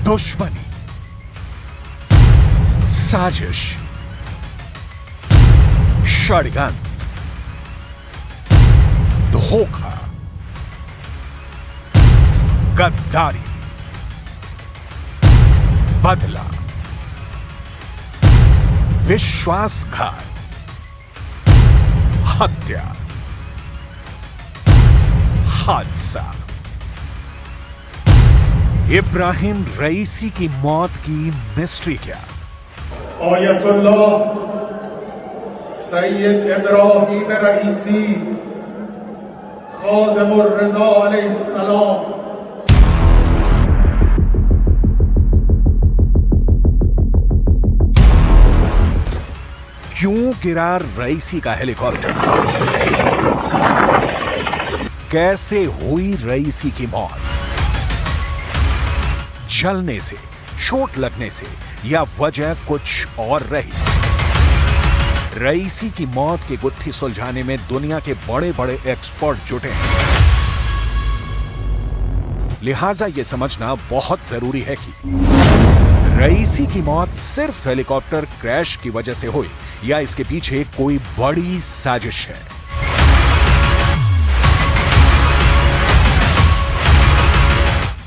दुश्मनी, साजिश, षड्यंत्र, धोखा, गद्दारी, बदला, विश्वासघात, हत्या, हादसा। इब्राहिम रईसी की मौत की मिस्ट्री क्या? आयतुल्लाह सैयद इब्राहिम रईसी खादिमुर रज़ा अलैहिस्सलाम क्यों गिरा रईसी का हेलीकॉप्टर? कैसे हुई रईसी की मौत? जलने से, चोट लगने से, या वजह कुछ और रही? रईसी की मौत की गुत्थी सुलझाने में दुनिया के बड़े बड़े एक्सपर्ट जुटे हैं। लिहाजा यह समझना बहुत जरूरी है कि रईसी की मौत सिर्फ हेलीकॉप्टर क्रैश की वजह से हुई या इसके पीछे कोई बड़ी साजिश है।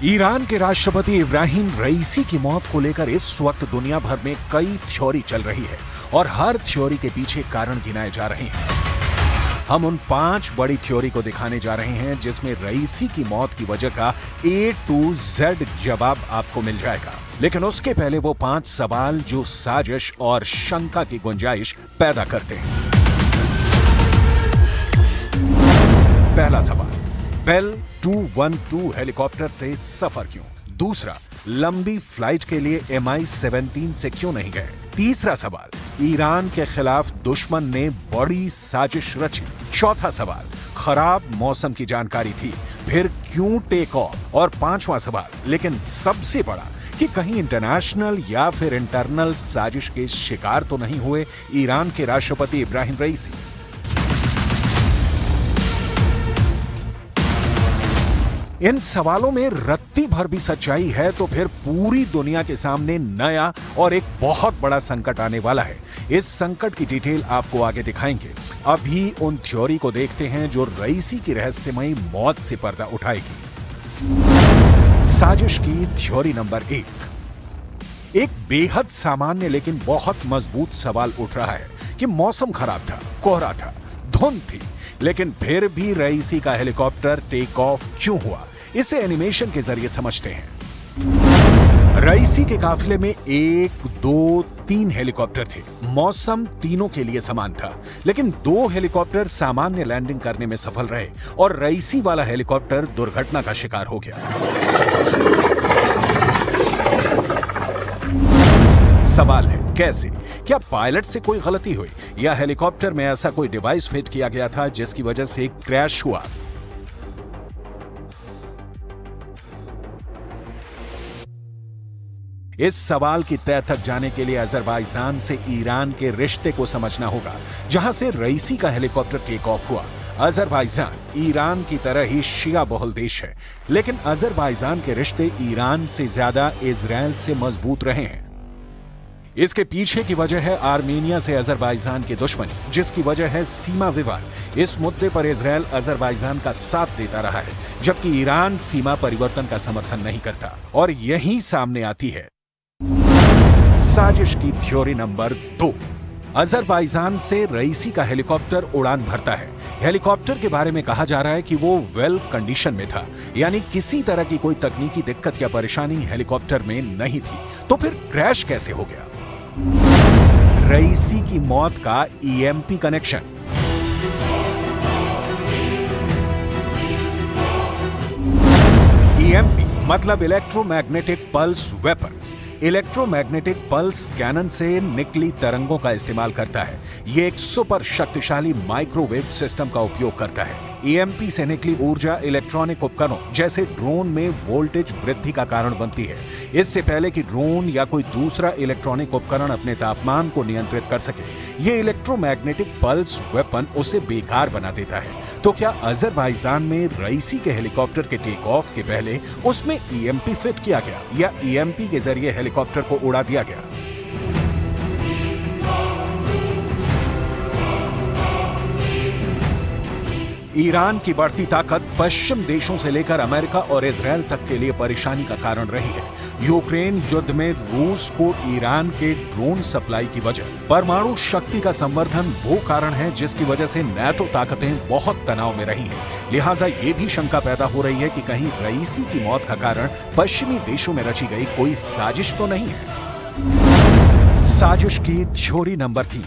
ईरान के राष्ट्रपति इब्राहिम रईसी की मौत को लेकर इस वक्त दुनिया भर में कई थ्योरी चल रही है और हर थ्योरी के पीछे कारण गिनाए जा रहे हैं। हम उन 5 बड़ी थ्योरी को दिखाने जा रहे हैं जिसमें रईसी की मौत की वजह का A to Z जवाब आपको मिल जाएगा। लेकिन उसके पहले वो 5 सवाल जो साजिश और शंका की गुंजाइश पैदा करते हैं। पहला सवाल, बेल 212 हेलीकॉप्टर से सफर क्यों? दूसरा, लंबी फ्लाइट के लिए MI-17 से क्यों नहीं गए? तीसरा सवाल, ईरान के खिलाफ दुश्मन ने बड़ी साजिश रची। चौथा सवाल, खराब मौसम की जानकारी थी, फिर क्यों टेक ऑफ? और पांचवा सवाल, लेकिन सबसे बड़ा, कि कहीं इंटरनेशनल या फिर इंटरनल साजिश के शिकार तो नहीं हुए ईरान के राष्ट्रपति इब्राहिम रईसी? इन सवालों में रत्ती भर भी सच्चाई है तो फिर पूरी दुनिया के सामने नया और एक बहुत बड़ा संकट आने वाला है। इस संकट की डिटेल आपको आगे दिखाएंगे। अभी उन थ्योरी को देखते हैं जो रईसी की रहस्यमयी मौत से पर्दा उठाएगी। साजिश की थ्योरी नंबर 1। एक बेहद सामान्य लेकिन बहुत मजबूत सवाल उठ रहा है कि मौसम खराब था, कोहरा था, धुंध थी, लेकिन फिर भी रईसी का हेलीकॉप्टर टेक ऑफ क्यों हुआ? इसे एनिमेशन के जरिए समझते हैं। रईसी के काफिले में 1, 2, 3 हेलीकॉप्टर थे। मौसम तीनों के लिए समान था, लेकिन 2 हेलीकॉप्टर सामान्य लैंडिंग करने में सफल रहे और रईसी वाला हेलीकॉप्टर दुर्घटना का शिकार हो गया। सवाल है, कैसे? क्या पायलट से कोई गलती हुई या हेलीकॉप्टर में ऐसा कोई डिवाइस फिट किया गया था जिसकी वजह से क्रैश हुआ? इस सवाल की तह तक जाने के लिए अजरबैजान से ईरान के रिश्ते को समझना होगा, जहां से रईसी का हेलीकॉप्टर टेक ऑफ हुआ। अजरबैजान ईरान की तरह ही शिया बहुल देश है, लेकिन अजरबैजान के रिश्ते ईरान से ज्यादा इजराइल से मजबूत रहे हैं। इसके पीछे की वजह है आर्मेनिया से अजरबैजान की दुश्मनी, जिसकी वजह है सीमा विवाद। इस मुद्दे पर इजराइल अजरबैजान का साथ देता रहा है, जबकि ईरान सीमा परिवर्तन का समर्थन नहीं करता। और यही सामने आती है साजिश की थ्योरी नंबर 2। अजरबैजान से रईसी का हेलीकॉप्टर उड़ान भरता है। हेलीकॉप्टर के बारे में कहा जा रहा है कि वो वेल कंडीशन में था, यानी किसी तरह की कोई तकनीकी दिक्कत या परेशानी हेलीकॉप्टर में नहीं थी। तो फिर क्रैश कैसे हो गया? रईसी की मौत का EMP कनेक्शन। EMP मतलब electromagnetic pulse weapons. Electromagnetic pulse cannon से निकली तरंगों का इस्तेमाल करता है। ये एक सुपर शक्तिशाली माइक्रोवेव सिस्टम का उपयोग करता है। ईएमपी से निकली ऊर्जा इलेक्ट्रॉनिक उपकरणों जैसे ड्रोन में वोल्टेज वृद्धि का कारण बनती है। इससे पहले कि ड्रोन या कोई दूसरा इलेक्ट्रॉनिक उपकरण अपने तापमान को नियंत्रित कर सके, ये इलेक्ट्रोमैग्नेटिक पल्स वेपन उसे बेकार बना देता है। तो क्या अजरबैजान में रईसी के हेलीकॉप्टर के टेक ऑफ के पहले उसमें ईएमपी फिट किया गया या ईएमपी के जरिए हेलीकॉप्टर को उड़ा दिया गया? ईरान की बढ़ती ताकत पश्चिम देशों से लेकर अमेरिका और इजरायल तक के लिए परेशानी का कारण रही है। यूक्रेन युद्ध में रूस को ईरान के ड्रोन सप्लाई की वजह, परमाणु शक्ति का संवर्धन वो कारण है जिसकी वजह से नाटो ताकतें बहुत तनाव में रही हैं। लिहाजा ये भी शंका पैदा हो रही है कि कहीं रईसी की मौत का कारण पश्चिमी देशों में रची गई कोई साजिश तो नहीं है। साजिश की थ्योरी नंबर 3।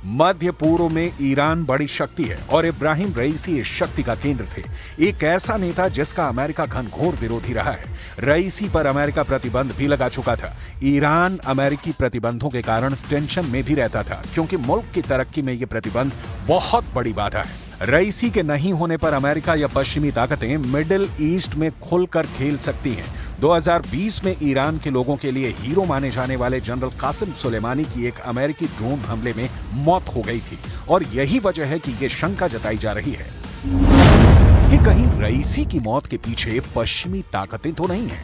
मध्य पूर्व में ईरान बड़ी शक्ति है और इब्राहिम रईसी इस शक्ति का केंद्र थे। एक ऐसा नेता जिसका अमेरिका घनघोर विरोधी रहा है। रईसी पर अमेरिका प्रतिबंध भी लगा चुका था। ईरान अमेरिकी प्रतिबंधों के कारण टेंशन में भी रहता था, क्योंकि मुल्क की तरक्की में ये प्रतिबंध बहुत बड़ी बाधा है। रईसी के नहीं होने पर अमेरिका या पश्चिमी ताकतें मिडिल ईस्ट में खुलकर खेल सकती हैं। 2020 में ईरान के लोगों के लिए हीरो माने जाने वाले जनरल कासिम सुलेमानी की एक अमेरिकी ड्रोन हमले में मौत हो गई थी और यही वजह है कि ये शंका जताई जा रही है कि कहीं रईसी की मौत के पीछे पश्चिमी ताकतें तो नहीं हैं।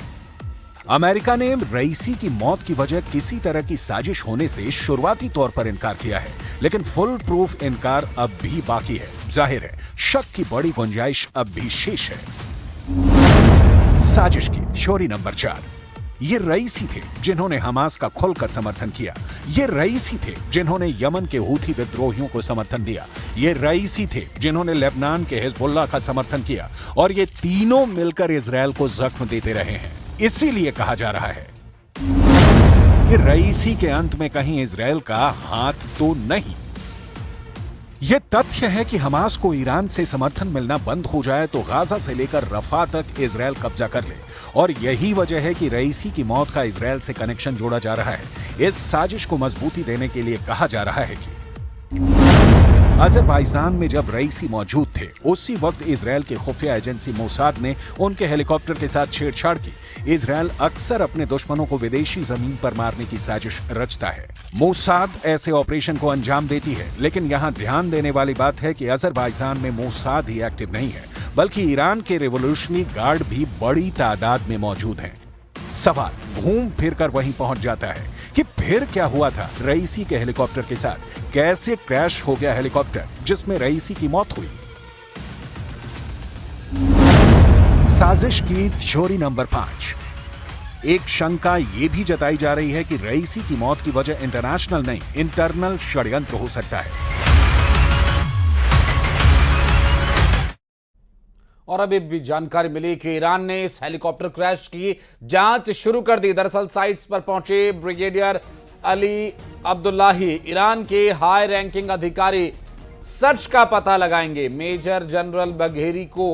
अमेरिका ने रईसी की मौत की वजह किसी तरह की साजिश होने से शुरुआती तौर पर इनकार किया है, लेकिन फुल प्रूफ इनकार अब भी बाकी है। जाहिर है शक की बड़ी गुंजाइश अब भी शेष है। साजिश की थ्योरी नंबर 4। ये रईसी थे जिन्होंने हमास का खुलकर समर्थन किया। ये रईसी थे जिन्होंने यमन के हूथी विद्रोहियों को समर्थन दिया। ये रईसी थे जिन्होंने लेबनान के हिजबुल्लाह का समर्थन किया और ये तीनों मिलकर इजरायल को जख्म देते रहे हैं। इसीलिए कहा जा रहा है कि रईसी के अंत में कहीं इजरायल का हाथ तो नहीं। यह तथ्य है कि हमास को ईरान से समर्थन मिलना बंद हो जाए तो गाजा से लेकर रफा तक इजरायल कब्जा कर ले, और यही वजह है कि रईसी की मौत का इजरायल से कनेक्शन जोड़ा जा रहा है। इस साजिश को मजबूती देने के लिए कहा जा रहा है कि अजरबैजान में जब रईसी मौजूद थे उसी वक्त इजरायल की खुफिया एजेंसी मोसाद ने उनके हेलीकॉप्टर के साथ छेड़छाड़ की। इजरायल अक्सर अपने दुश्मनों को विदेशी जमीन पर मारने की साजिश रचता है। मोसाद ऐसे ऑपरेशन को अंजाम देती है, लेकिन यहाँ ध्यान देने वाली बात है कि अजरबैजान में मोसाद ही एक्टिव नहीं है, बल्कि ईरान के रिवोल्यूशनरी गार्ड भी बड़ी तादाद में मौजूद हैं। सवाल घूम फिर कर वहीं पहुंच जाता है कि फिर क्या हुआ था रईसी के हेलीकॉप्टर के साथ? कैसे क्रैश हो गया हेलीकॉप्टर जिसमें रईसी की मौत हुई? साजिश की थ्योरी नंबर 5। एक शंका यह भी जताई जा रही है कि रईसी की मौत की वजह इंटरनेशनल नहीं, इंटरनल षड्यंत्र हो सकता है। और अभी भी जानकारी मिली कि ईरान ने इस हेलीकॉप्टर क्रैश की जांच शुरू कर दी। दरअसल साइट्स पर पहुंचे ब्रिगेडियर अली अब्दुल्लाही ईरान के हाई रैंकिंग अधिकारी सच का पता लगाएंगे। मेजर जनरल बघेरी को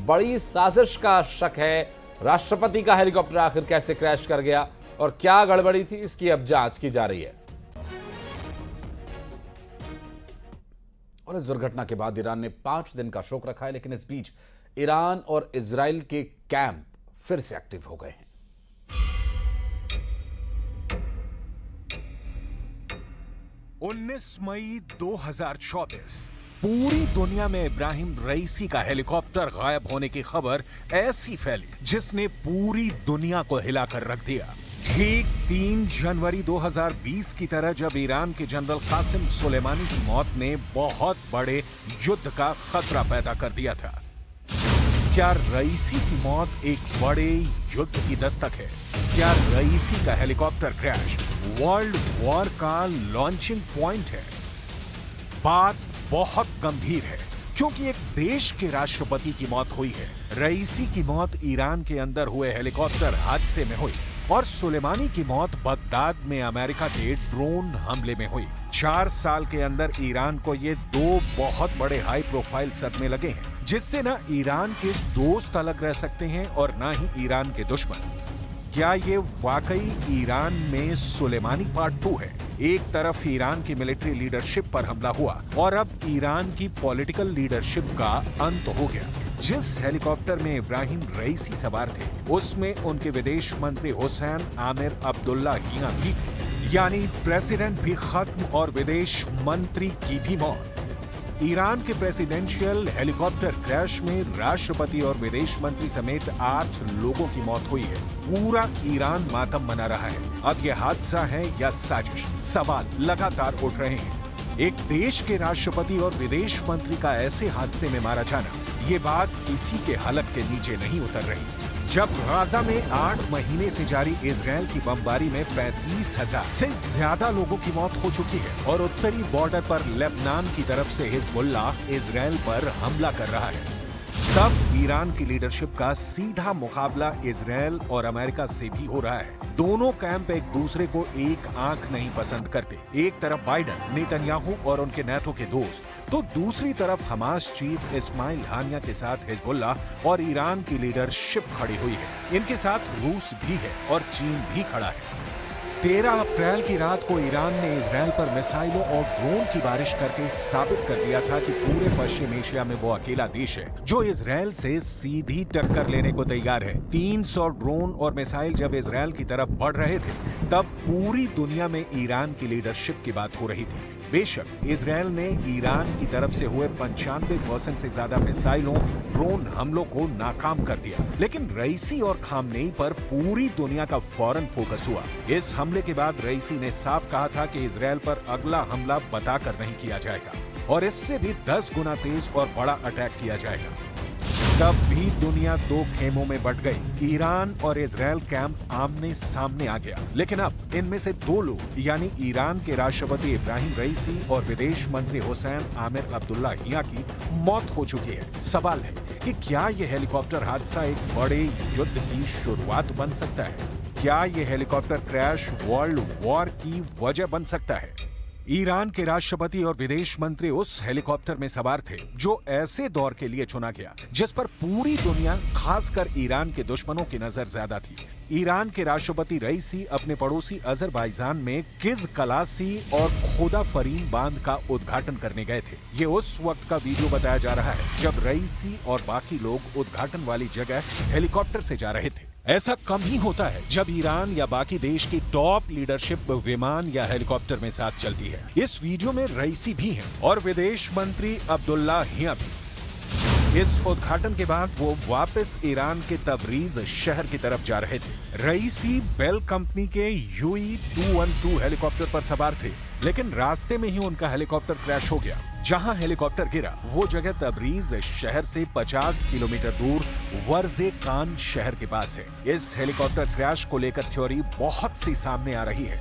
बड़ी साजिश का शक है। राष्ट्रपति का हेलीकॉप्टर आखिर कैसे क्रैश कर गया और क्या गड़बड़ी थी, इसकी अब जांच की जा रही है। और इस दुर्घटना के बाद ईरान ने 5 दिन का शोक रखा है, लेकिन इस बीच ईरान और इजराइल के कैंप फिर से एक्टिव हो गए हैं। 19 मई 2024 पूरी दुनिया में इब्राहिम रईसी का हेलीकॉप्टर गायब होने की खबर ऐसी फैली जिसने पूरी दुनिया को हिलाकर रख दिया। ठीक 3 जनवरी 2020 की तरह जब ईरान के जनरल कासिम सुलेमानी की मौत ने बहुत बड़े युद्ध का खतरा पैदा कर दिया था। क्या रईसी की मौत एक बड़े युद्ध की दस्तक है? क्या रईसी का हेलीकॉप्टर क्रैश वर्ल्ड वॉर का लॉन्चिंग पॉइंट है? बात बहुत गंभीर है, क्योंकि एक देश के राष्ट्रपति की मौत हुई है। रईसी की मौत ईरान के अंदर हुए हेलीकॉप्टर हादसे में हुई और सुलेमानी की मौत बगदाद में अमेरिका के ड्रोन हमले में हुई। 4 साल के अंदर ईरान को ये 2 बहुत बड़े हाई प्रोफाइल सदमे लगे हैं, जिससे ना ईरान के दोस्त अलग रह सकते हैं और ना ही ईरान के दुश्मन। क्या ये वाकई ईरान में सुलेमानी पार्ट 2 है? एक तरफ ईरान की मिलिट्री लीडरशिप पर हमला हुआ और अब ईरान की पॉलिटिकल लीडरशिप का अंत हो गया। जिस हेलीकॉप्टर में इब्राहिम रईसी सवार थे, उसमें उनके विदेश मंत्री हुसैन आमिर अब्दुल्लाहियां भी थे, यानी प्रेसिडेंट भी खत्म और विदेश मंत्री की भी मौत। ईरान के प्रेसिडेंशियल हेलीकॉप्टर क्रैश में राष्ट्रपति और विदेश मंत्री समेत 8 लोगों की मौत हुई है। पूरा ईरान मातम मना रहा है। अब यह हादसा है या साजिश? सवाल लगातार उठ रहे हैं। एक देश के राष्ट्रपति और विदेश मंत्री का ऐसे हादसे में मारा जाना, ये बात किसी के हलक के नीचे नहीं उतर रही। जब गाजा में 8 महीने से जारी इजराइल की बमबारी में 35,000 से ज्यादा लोगों की मौत हो चुकी है और उत्तरी बॉर्डर पर लेबनान की तरफ से हिजबुल्लाह इजराइल पर हमला कर रहा है, तब ईरान की लीडरशिप का सीधा मुकाबला इजराइल और अमेरिका से भी हो रहा है। दोनों कैंप एक दूसरे को एक आंख नहीं पसंद करते। एक तरफ बाइडन, नेतन्याहू और उनके नाटो के दोस्त, तो दूसरी तरफ हमास चीफ इस्माइल हानिया के साथ हिजबुल्लाह और ईरान की लीडरशिप खड़ी हुई है। इनके साथ रूस भी है और चीन भी खड़ा है। 13 अप्रैल की रात को ईरान ने इजराइल पर मिसाइलों और ड्रोन की बारिश करके साबित कर दिया था कि पूरे पश्चिम एशिया में वो अकेला देश है जो इजराइल से सीधी टक्कर लेने को तैयार है। 300 ड्रोन और मिसाइल जब इजराइल की तरफ बढ़ रहे थे, तब पूरी दुनिया में ईरान की लीडरशिप की बात हो रही थी। बेशक इजराइल ने ईरान की तरफ से हुए 95% से ज्यादा मिसाइलों, ड्रोन हमलों को नाकाम कर दिया, लेकिन रईसी और खामनेई पर पूरी दुनिया का फौरन फोकस हुआ। इस हमले के बाद रईसी ने साफ कहा था कि इजराइल पर अगला हमला बताकर नहीं किया जाएगा और इससे भी 10 गुना तेज और बड़ा अटैक किया जाएगा। तब भी दुनिया 2 खेमों में बंट गई। ईरान और इजराइल कैंप आमने सामने आ गया, लेकिन अब इनमें से 2 लोग, यानी ईरान के राष्ट्रपति इब्राहिम रईसी और विदेश मंत्री हुसैन आमिर अब्दुल्लाहियां की मौत हो चुकी है। सवाल है कि क्या यह हेलीकॉप्टर हादसा एक बड़े युद्ध की शुरुआत बन सकता है? क्या यह हेलीकॉप्टर क्रैश वर्ल्ड वॉर की वजह बन सकता है? ईरान के राष्ट्रपति और विदेश मंत्री उस हेलीकॉप्टर में सवार थे जो ऐसे दौर के लिए चुना गया जिस पर पूरी दुनिया, खासकर ईरान के दुश्मनों की नजर ज्यादा थी। ईरान के राष्ट्रपति रईसी अपने पड़ोसी अजरबैजान में किज कलासी और खोदा फरीन बांध का उद्घाटन करने गए थे। ये उस वक्त का वीडियो बताया जा रहा है जब रईसी और बाकी लोग उद्घाटन वाली जगह हेलीकॉप्टर से जा रहे थे। ऐसा कम ही होता है जब ईरान या बाकी देश की टॉप लीडरशिप विमान या हेलीकॉप्टर में साथ चलती है। इस वीडियो में रईसी भी हैं और विदेश मंत्री अब्दुल्लाहियां भी। इस उद्घाटन के बाद वो वापस ईरान के तबरीज शहर की तरफ जा रहे थे। रईसी बेल कंपनी के UE-212 हेलीकॉप्टर पर सवार थे, लेकिन रास्ते में ही उनका हेलीकॉप्टर क्रैश हो गया। जहां हेलीकॉप्टर गिरा वो जगह तबरीज शहर से 50 किलोमीटर दूर वर्जे कान शहर के पास है। इस हेलीकॉप्टर क्रैश को लेकर थ्योरी बहुत सी सामने आ रही है।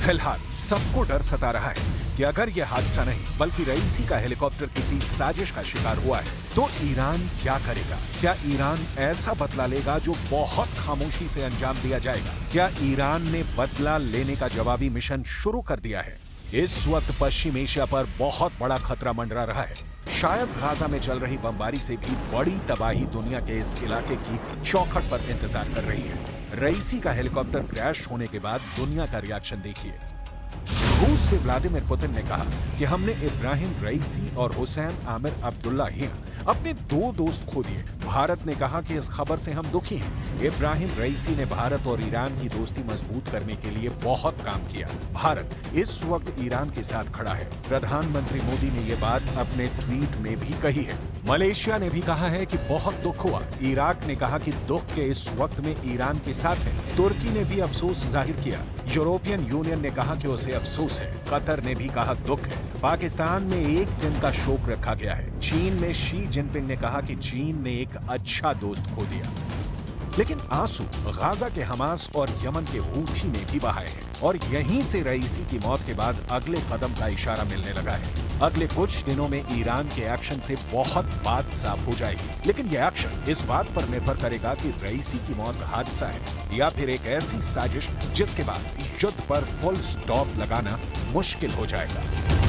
फिलहाल सबको डर सता रहा है कि अगर यह हादसा नहीं बल्कि रईसी का हेलीकॉप्टर किसी साजिश का शिकार हुआ है तो ईरान क्या करेगा? क्या ईरान ऐसा बदला लेगा जो बहुत खामोशी से अंजाम दिया जाएगा? क्या ईरान ने बदला लेने का जवाबी मिशन शुरू कर दिया है? इस वक्त पश्चिम एशिया पर बहुत बड़ा खतरा मंडरा रहा है। शायद गाजा में चल रही बमबारी से भी बड़ी तबाही दुनिया के इस इलाके की चौखट पर इंतजार कर रही है। रईसी का हेलीकॉप्टर क्रैश होने के बाद दुनिया का रिएक्शन देखिए। रूस से व्लादिमीर पुतिन ने कहा कि हमने इब्राहिम रईसी और हुसैन आमिर अब्दुल्लाहियां अपने 2 दोस्त खो दिए। भारत ने कहा कि इस खबर से हम दुखी हैं। इब्राहिम रईसी ने भारत और ईरान की दोस्ती मजबूत करने के लिए बहुत काम किया। भारत इस वक्त ईरान के साथ खड़ा है। प्रधानमंत्री मोदी ने यह बात अपने ट्वीट में भी कही है। मलेशिया ने भी कहा है कि बहुत दुख हुआ। इराक ने कहा कि दुख के इस वक्त में ईरान के साथ है। तुर्की ने भी अफसोस जाहिर किया। यूरोपियन यूनियन ने कहा कि उसे अफसोस है। कतर ने भी कहा दुख है। पाकिस्तान में 1 दिन का शोक रखा गया है। चीन में शी जिनपिंग ने कहा कि चीन ने एक अच्छा दोस्त खो दिया। लेकिन आंसू गाजा के हमास और यमन के हूथी ने भी बहाए हैं और यहीं से रईसी की मौत के बाद अगले कदम का इशारा मिलने लगा है। अगले कुछ दिनों में ईरान के एक्शन से बहुत बात साफ हो जाएगी, लेकिन यह एक्शन इस बात पर निर्भर करेगा कि रईसी की मौत हादसा है या फिर एक ऐसी साजिश जिसके बाद युद्ध पर फुल स्टॉप लगाना मुश्किल हो जाएगा।